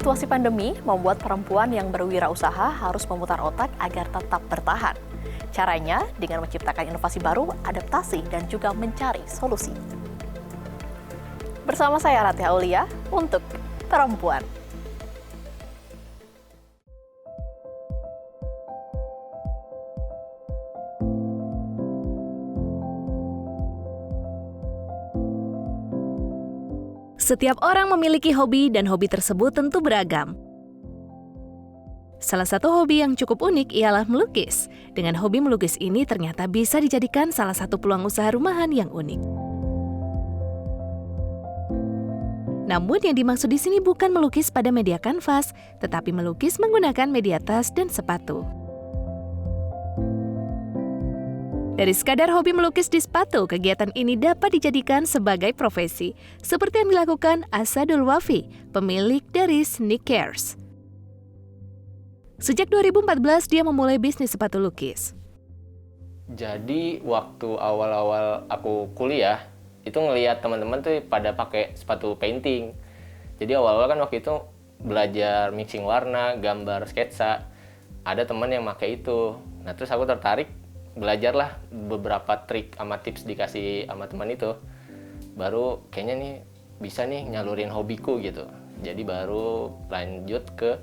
Situasi pandemi membuat perempuan yang berwirausaha harus memutar otak agar tetap bertahan. Caranya dengan menciptakan inovasi baru, adaptasi, dan juga mencari solusi. Bersama saya Ratih Aulia untuk Perempuan. Setiap orang memiliki hobi dan hobi tersebut tentu beragam. Salah satu hobi yang cukup unik ialah melukis. Dengan hobi melukis ini ternyata bisa dijadikan salah satu peluang usaha rumahan yang unik. Namun yang dimaksud di sini bukan melukis pada media kanvas, tetapi melukis menggunakan media tas dan sepatu. Dari sekadar hobi melukis di sepatu, kegiatan ini dapat dijadikan sebagai profesi, seperti yang dilakukan Asadul Wafi, pemilik dari Sneakers. Sejak 2014, dia memulai bisnis sepatu lukis. Jadi waktu awal-awal aku kuliah, itu ngelihat teman-teman tuh pada pakai sepatu painting. Jadi awal-awal kan waktu itu belajar mixing warna, gambar sketsa. Ada teman yang pakai itu. Nah terus aku tertarik, belajarlah beberapa trik sama tips dikasih sama teman itu. Baru kayaknya nih bisa nih nyalurin hobiku gitu. Jadi baru lanjut ke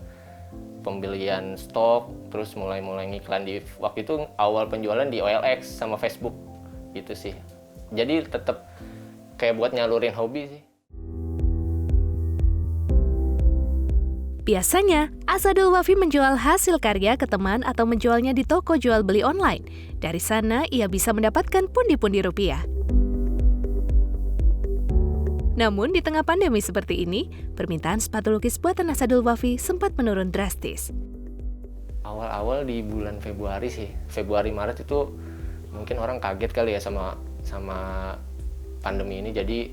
pembelian stok, terus mulai ngiklan di waktu itu awal penjualan di OLX sama Facebook gitu sih. Jadi tetap kayak buat nyalurin hobi sih. Biasanya, Asadul Wafi menjual hasil karya ke teman atau menjualnya di toko jual beli online. Dari sana, ia bisa mendapatkan pundi-pundi rupiah. Namun, di tengah pandemi seperti ini, permintaan sepatu lukis buatan Asadul Wafi sempat menurun drastis. Awal-awal di bulan Februari sih, Februari-Maret itu mungkin orang kaget kali ya sama pandemi ini, jadi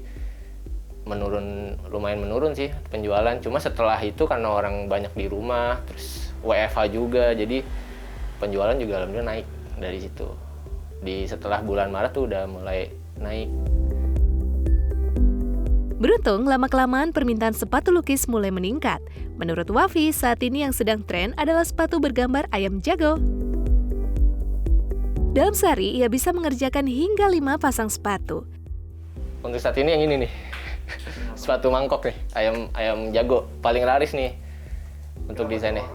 lumayan menurun sih penjualan. Cuma setelah itu karena orang banyak di rumah, terus WFH juga, jadi penjualan juga alhamdulillah naik dari situ. Setelah bulan Maret tuh udah mulai naik. Beruntung, lama-kelamaan permintaan sepatu lukis mulai meningkat. Menurut Wafi, saat ini yang sedang tren adalah sepatu bergambar ayam jago. Dalam sehari, ia bisa mengerjakan hingga 5 pasang sepatu. Untuk saat ini yang ini nih, sepatu mangkok nih, ayam jago, paling laris nih untuk desainnya.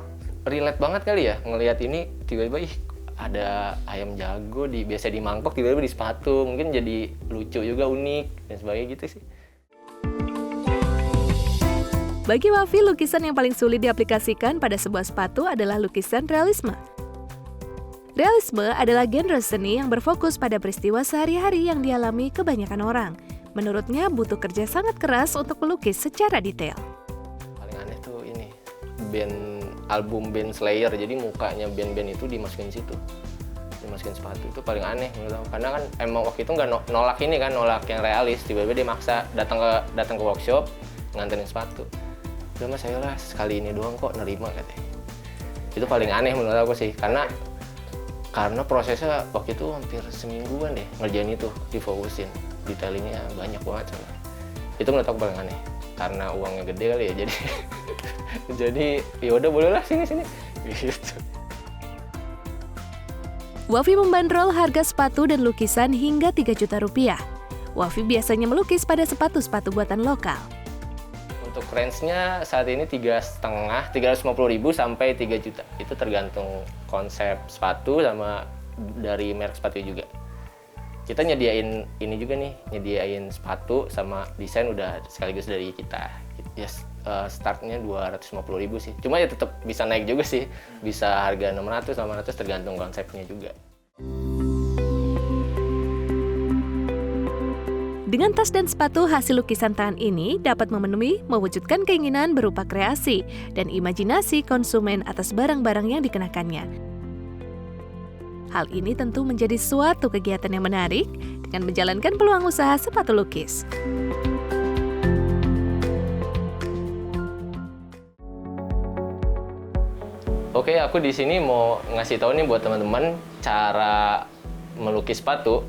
Relate banget kali ya, ngelihat ini tiba-tiba ada ayam jago biasa di mangkok, tiba-tiba di sepatu, mungkin jadi lucu juga, unik, dan sebagainya gitu sih. Bagi Wafi, lukisan yang paling sulit diaplikasikan pada sebuah sepatu adalah lukisan realisme. Realisme adalah genre seni yang berfokus pada peristiwa sehari-hari yang dialami kebanyakan orang. Menurutnya, butuh kerja sangat keras untuk melukis secara detail. Paling aneh tuh ini, album band Slayer, jadi mukanya band-band itu dimasukin situ. Dimasukin sepatu, itu paling aneh menurut aku. Karena kan emang waktu itu nggak nolak yang realis, tiba-tiba dia maksa datang ke workshop, nganterin sepatu. Udah mas, ayolah sekali ini doang kok nerima katanya. Itu paling aneh menurut aku sih, karena prosesnya waktu itu hampir semingguan deh ngerjain itu, difokusin, detailingnya banyak banget soalnya. Itu menurut aku paling aneh, karena uangnya gede kali ya, jadi yaudah bolehlah sini gitu. Wafi membandrol harga sepatu dan lukisan hingga 3 juta rupiah. Wafi biasanya melukis pada sepatu-sepatu buatan lokal. Untuk range-nya saat ini 350.000 sampai 3 juta. Itu tergantung konsep sepatu sama dari merek sepatu juga. Kita nyediain ini juga nih, nyediain sepatu sama desain udah sekaligus dari kita. Ya startnya 250.000 sih. Cuma ya tetap bisa naik juga sih. Bisa harga 600, 800 tergantung konsepnya juga. Dengan tas dan sepatu hasil lukisan tangan ini dapat mewujudkan keinginan berupa kreasi dan imajinasi konsumen atas barang-barang yang dikenakannya. Hal ini tentu menjadi suatu kegiatan yang menarik dengan menjalankan peluang usaha sepatu lukis. Oke, aku di sini mau ngasih tahu nih buat teman-teman cara melukis sepatu